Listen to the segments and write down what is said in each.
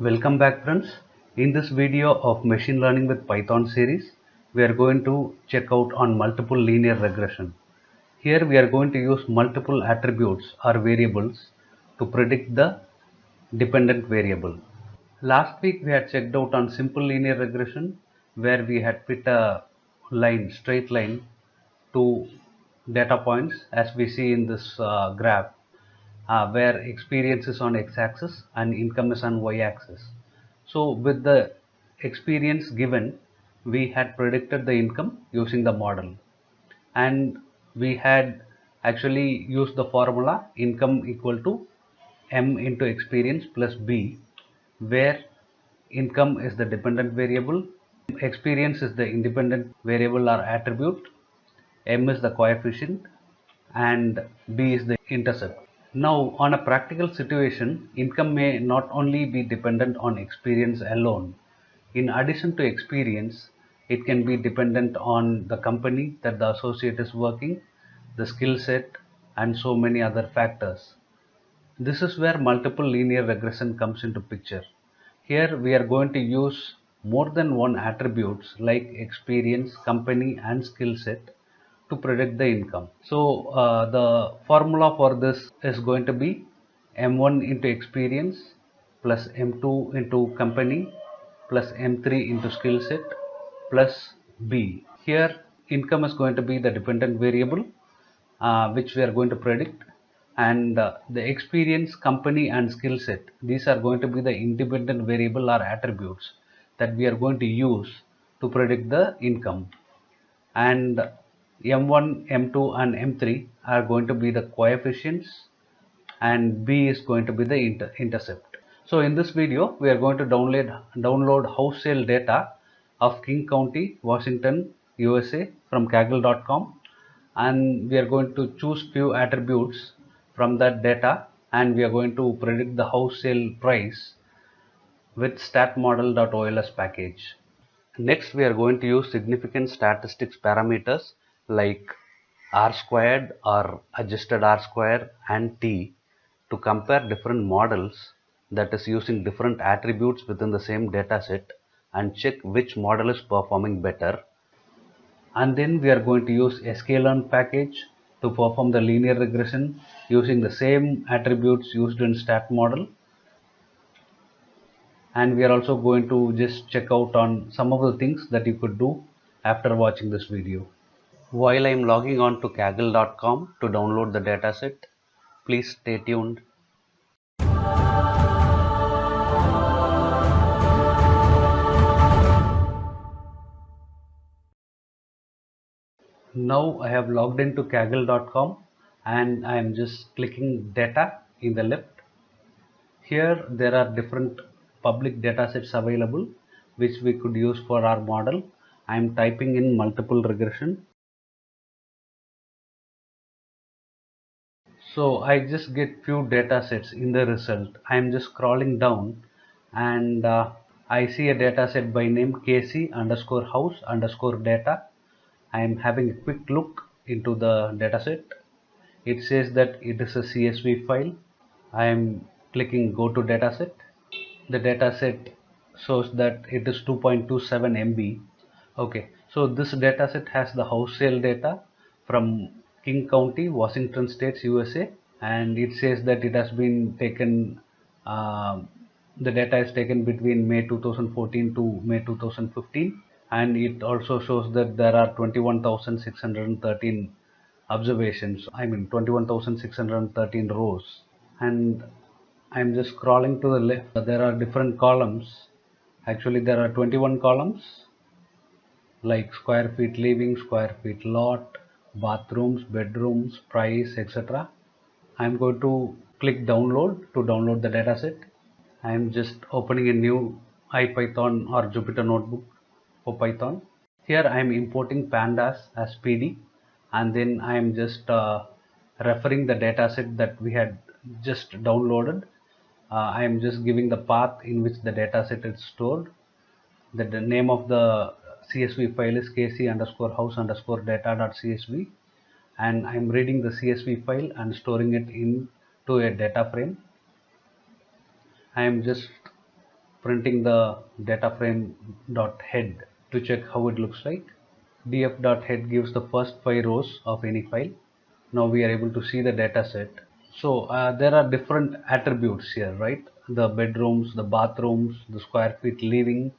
Welcome back friends. In this video of machine learning with Python series, we are going to check out on multiple linear regression. Here we are going to use multiple attributes or variables to predict the dependent variable. Last week we had checked out on simple linear regression where we had put a straight line to data points as we see in this graph where experience is on x-axis and income is on y-axis. So with the experience given, we had predicted the income using the model, and we had actually used the formula income equal to m into experience plus b, where income is the dependent variable, experience is the independent variable or attribute, m is the coefficient, and b is the intercept. Now, on a practical situation, income may not only be dependent on experience alone. In addition to experience, it can be dependent on the company that the associate is working, the skill set, and so many other factors. This is where multiple linear regression comes into picture. Here we are going to use more than one attributes like experience, company, and skill set to predict the income. So the formula for this is going to be M1 into experience plus M2 into company plus M3 into skill set plus B. Here income is going to be the dependent variable which we are going to predict, and the experience, company, and skill set, these are going to be the independent variable or attributes that we are going to use to predict the income. And M1, M2, and M3 are going to be the coefficients, and B is going to be the intercept. So in this video we are going to download house sale data of King County, Washington, USA from Kaggle.com, and we are going to choose few attributes from that data, and we are going to predict the house sale price with statmodel.ols package. Next we are going to use significant statistics parameters like R squared or adjusted R square and T to compare different models, that is using different attributes within the same dataset, and check which model is performing better. And then we are going to use sklearn package to perform the linear regression using the same attributes used in stat model. And we are also going to just check out on some of the things that you could do after watching this video. While I am logging on to Kaggle.com to download the dataset, please stay tuned. Now I have logged into Kaggle.com and I am just clicking data in the left. Here there are different public datasets available which we could use for our model. I am typing in multiple regression. So I just get few datasets in the result. I am just scrolling down, and I see a dataset by name KC underscore house underscore data. I am having a quick look into the dataset. It says that it is a CSV file. I am clicking go to dataset. The dataset shows that it is 2.27 MB. Okay, so this dataset has the house sale data from King County, Washington State, USA, and it says that it has been taken, the data is taken between May 2014 to May 2015, and it also shows that there are 21,613 observations, I mean 21,613 rows. And I'm just scrolling to the left. There are different columns. Actually there are 21 columns like square feet living, square feet lot, bathrooms, bedrooms, price, etc. I'm going to click download to download the dataset. I'm just opening a new IPython or Jupyter notebook for Python. Here I'm importing pandas as PD, and then I'm just referring the dataset that we had just downloaded. I am just giving the path in which the dataset is stored. The name of the CSV file is kc underscore house underscore data.csv, and I'm reading the CSV file and storing it into a data frame. I am just printing the data frame dot head to check how it looks like. df.head gives the first 5 rows of any file. Now we are able to see the data set. So there are different attributes here, right? The bedrooms, the bathrooms, the square feet living,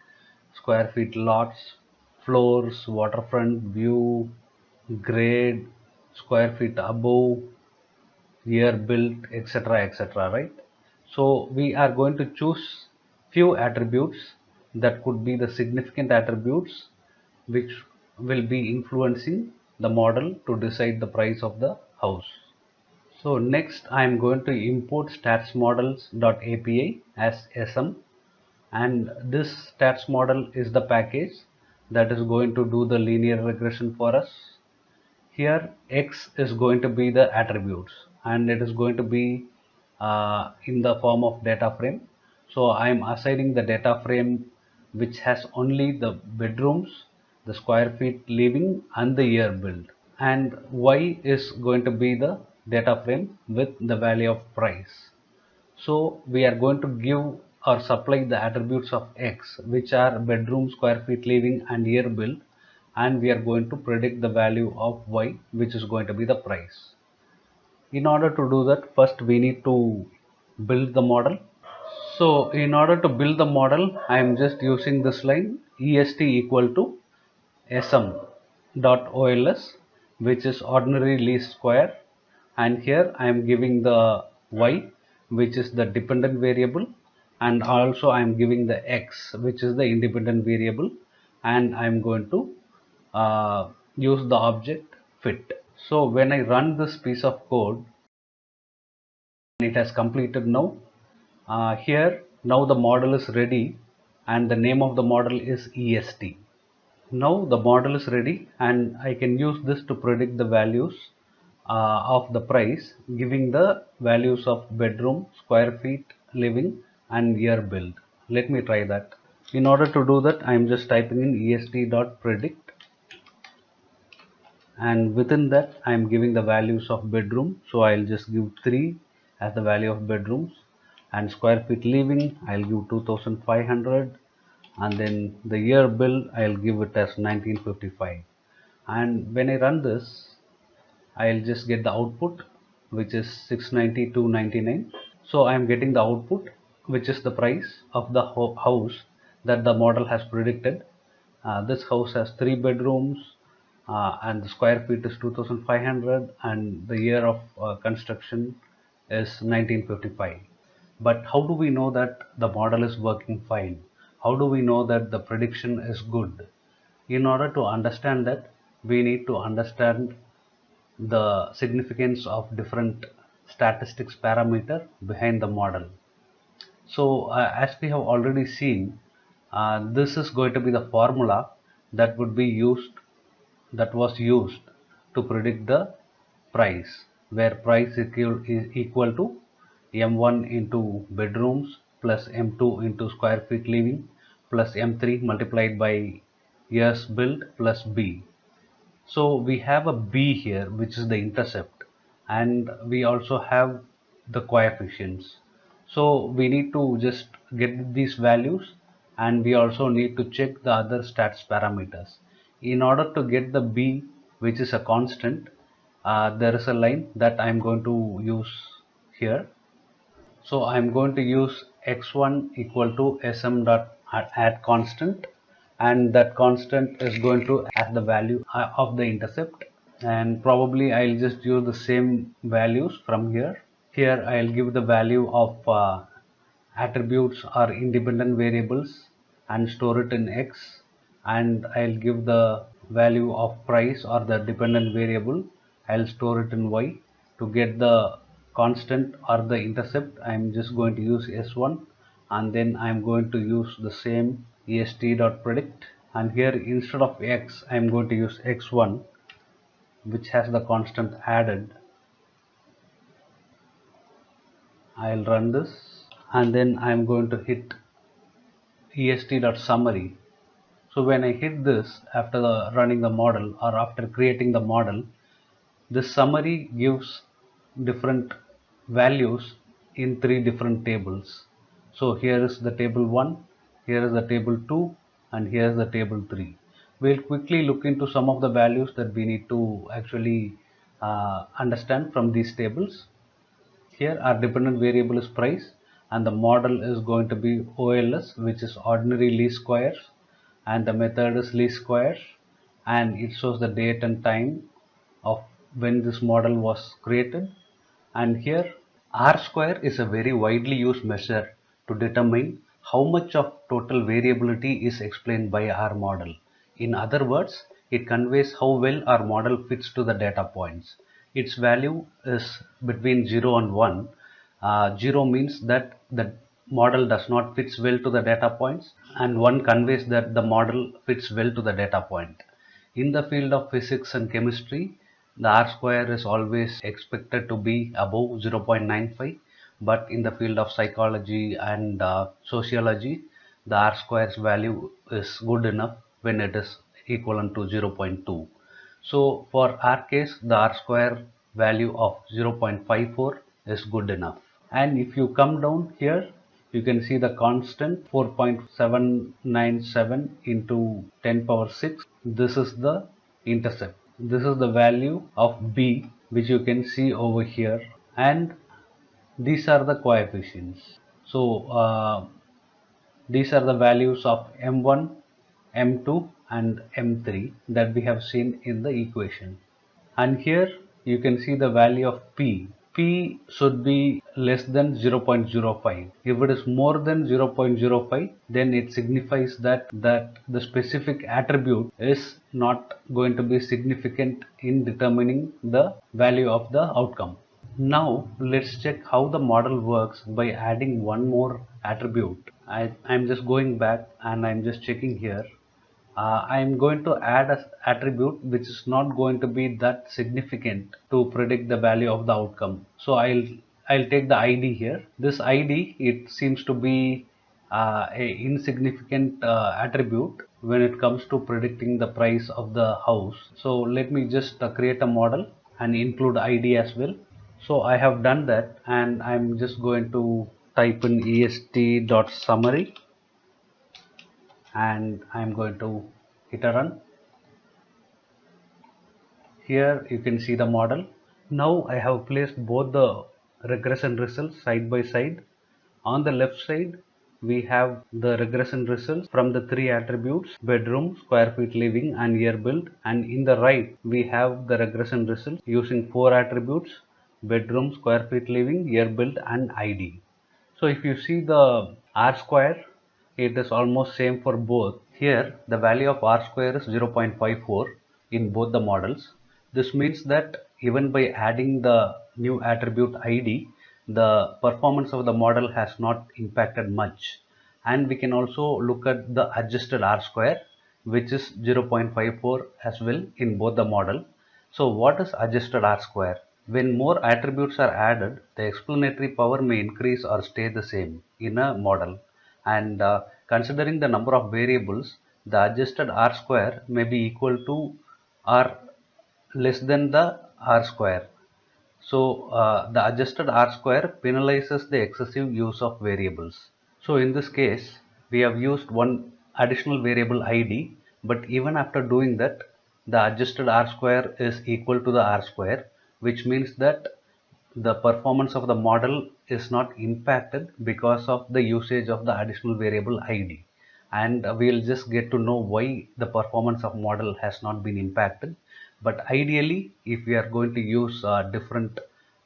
square feet lots, floors, waterfront view, grade, square feet above, year built, etc., etc., right? So we are going to choose few attributes that could be the significant attributes which will be influencing the model to decide the price of the house. So next I am going to import statsmodels.api as SM, and this stats model is the package that is going to do the linear regression for us. Here X is going to be the attributes, and it is going to be in the form of data frame. So I am assigning the data frame which has only the bedrooms, the square feet living and the year build, and Y is going to be the data frame with the value of price. So we are going to give or supply the attributes of X, which are bedroom, square feet living and year build, and we are going to predict the value of Y, which is going to be the price. In order to do that, first we need to build the model. So in order to build the model, I am just using this line est equal to sm.ols, which is ordinary least square, and here I am giving the y, which is the dependent variable, and also I am giving the x, which is the independent variable, and I am going to use the object fit. So when I run this piece of code, it has completed now. Here now the model is ready, and the name of the model is est. Now the model is ready, and I can use this to predict the values of the price, giving the values of bedroom, square feet living and year build. Let me try that. In order to do that, I am just typing in est.predict, and within that I am giving the values of bedroom. So I'll just give 3 as the value of bedrooms, and square feet living I'll give 2500, and then the year bill I'll give it as 1955. And when I run this, I'll just get the output, which is 692.99. So I am getting the output, which is the price of the house that the model has predicted. This house has 3 bedrooms, and the square feet is 2500, and the year of construction is 1955. But how do we know that the model is working fine? How do we know that the prediction is good? In order to understand that, we need to understand the significance of different statistics parameter behind the model. So as we have already seen, this is going to be the formula that was used to predict the price, where price is equal to m1 into bedrooms plus m2 into square feet living plus m3 multiplied by years built plus b. So we have a b here, which is the intercept, and we also have the coefficients. So we need to just get these values, and we also need to check the other stats parameters. In order to get the b, which is a constant, there is a line that I am going to use here. So I am going to use x1 equal to sm dot add constant, and that constant is going to add the value of the intercept, and probably I'll just use the same values from here. Here I'll give the value of attributes or independent variables and store it in x, and I'll give the value of price or the dependent variable, I'll store it in y. To get the constant or the intercept, I'm just going to use s1, and then I'm going to use the same est.predict, and here instead of x I'm going to use x1, which has the constant added. I'll run this, and then I'm going to hit est.summary. So when I hit this after running the model or after creating the model, this summary gives different values in 3 different tables. So here is the table 1, here is the table 2, and here is the table 3. We'll quickly look into some of the values that we need to actually understand from these tables. Here our dependent variable is price, and the model is going to be OLS, which is ordinary least squares, and the method is least squares, and it shows the date and time of when this model was created. And here R square is a very widely used measure to determine how much of total variability is explained by our model. In other words, it conveys how well our model fits to the data points. Its value is between 0 and 1. 0 means that the model does not fit well to the data points, and 1 conveys that the model fits well to the data point. In the field of physics and chemistry, the R square is always expected to be above 0.95, but in the field of psychology and sociology, the R square's value is good enough when it is equivalent to 0.2. So for our case, the R square value of 0.54 is good enough. And if you come down here, you can see the constant 4.797 into 10 power 6. This is the intercept. This is the value of B, which you can see over here, and these are the coefficients. So these are the values of M1, M2 and M3 that we have seen in the equation. And here you can see the value of P. P should be less than 0.05. If it is more than 0.05, then it signifies that the specific attribute is not going to be significant in determining the value of the outcome. Now let's check how the model works by adding one more attribute. I'm just going back and I'm just checking here. I'm going to add an attribute which is not going to be that significant to predict the value of the outcome. So I'll take the ID here. This ID, it seems to be a insignificant attribute when it comes to predicting the price of the house. So let me just create a model and include ID as well. So I have done that, and I'm just going to type in est.summary, and I'm going to hit a run. Here you can see the model. Now I have placed both the regression results side by side. On the left side, we have the regression results from the three attributes: bedroom, square feet living and year built. And in the right, we have the regression results using four attributes: bedroom, square feet living, year built and ID. So if you see the R square, it is almost same for both. Here the value of R square is 0.54 in both the models. This means that even by adding the new attribute ID, the performance of the model has not impacted much. And we can also look at the adjusted R square, which is 0.54 as well in both the model. So what is adjusted R square? When more attributes are added, the explanatory power may increase or stay the same in a model. And considering the number of variables, the adjusted R square may be equal to or less than the R square. So the adjusted R square penalizes the excessive use of variables. So in this case, we have used one additional variable ID, but even after doing that, the adjusted R square is equal to the R square, which means that the performance of the model is not impacted because of the usage of the additional variable ID. And we'll just get to know why the performance of model has not been impacted. But ideally, if we are going to use different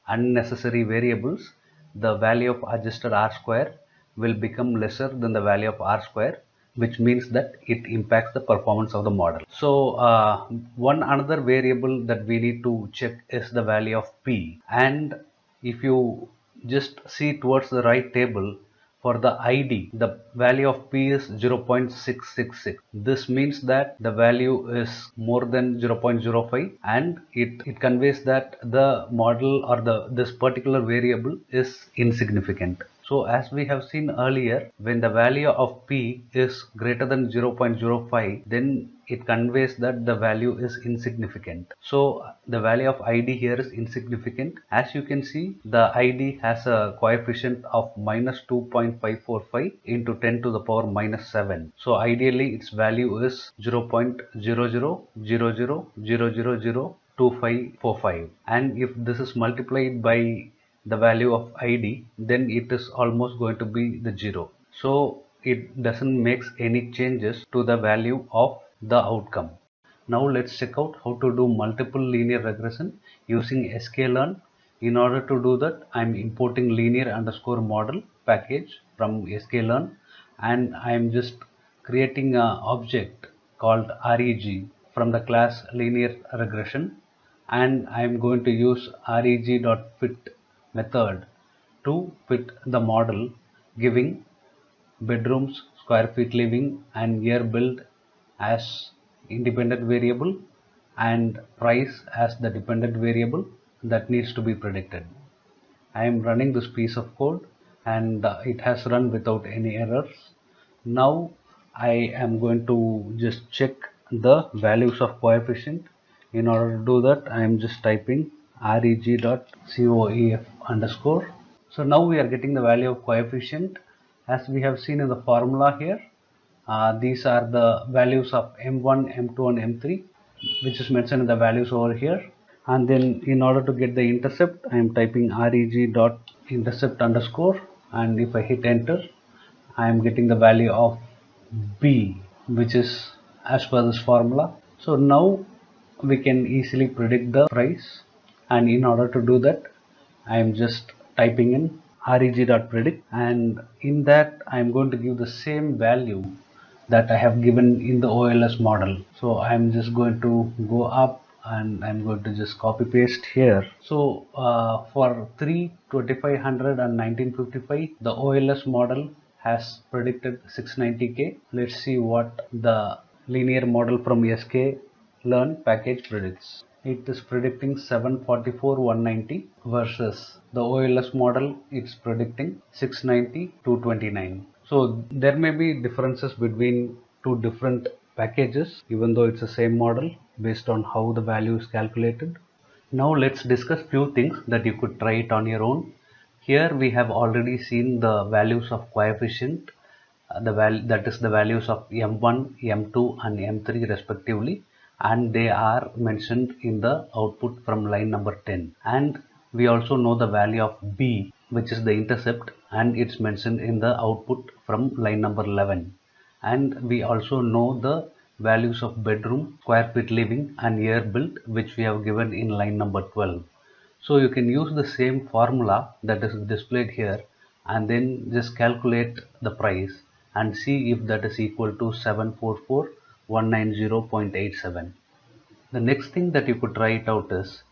unnecessary variables, the value of adjusted R square will become lesser than the value of R square, which means that it impacts the performance of the model. So one another variable that we need to check is the value of P. And if you just see towards the right table, for the ID, the value of P is 0.666. This means that the value is more than 0.05, and it conveys that the model or this particular variable is insignificant. So as we have seen earlier, when the value of P is greater than 0.05, then it conveys that the value is insignificant. So the value of ID here is insignificant. As you can see, the ID has a coefficient of minus 2.545 into 10 to the power minus 7. So ideally its value is 0.0000002545, and if this is multiplied by the value of ID, then it is almost going to be the 0. So it doesn't make any changes to the value of the outcome. Now let's check out how to do multiple linear regression using sklearn. In order to do that, I'm importing linear underscore model package from sklearn, and I'm just creating an object called reg from the class linear regression, and I'm going to use reg.fit method to fit the model, giving bedrooms, square feet living and year built as independent variable and price as the dependent variable that needs to be predicted. I am running this piece of code, and it has run without any errors. Now I am going to just check the values of coefficient. In order to do that, I am just typing reg.coef underscore. So now we are getting the value of coefficient as we have seen in the formula here. These are the values of M1, M2 and M3, which is mentioned in the values over here. And then in order to get the intercept, I am typing reg.intercept underscore, and if I hit enter, I am getting the value of B, which is as per this formula. So now we can easily predict the price, and in order to do that, I am just typing in reg.predict, and in that I am going to give the same value that I have given in the OLS model. So I am just going to go up and I'm going to just copy paste here. So for 3, 2500 and 1955, the OLS model has predicted 690k. Let's see what the linear model from sklearn package predicts. It is predicting 744 190 versus the OLS model, it's predicting 690 229. So there may be differences between two different packages even though it's the same model based on how the value is calculated. Now let's discuss few things that you could try it on your own. Here we have already seen the values of coefficient, that is the values of M1, M2 and M3 respectively, and they are mentioned in the output from line number 10. And we also know the value of B, which is the intercept, and it's mentioned in the output from line number 11. And we also know the values of bedroom, square feet living and year built, which we have given in line number 12. So you can use the same formula that is displayed here and then just calculate the price and see if that is equal to 744,190.87. The next thing that you could try it out is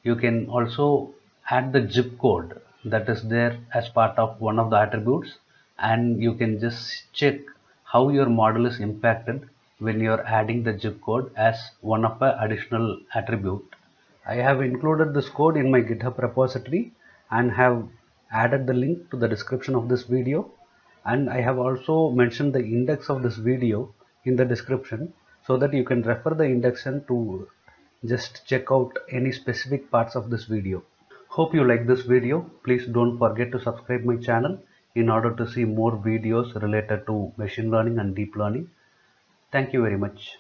you can also add the zip code that is there as part of one of the attributes, and you can just check how your model is impacted when you are adding the zip code as one of the additional attribute. I have included this code in my GitHub repository and have added the link to the description of this video, and I have also mentioned the index of this video in the description so that you can refer the index and to just check out any specific parts of this video. Hope you like this video. Please don't forget to subscribe my channel in order to see more videos related to machine learning and deep learning. Thank you very much.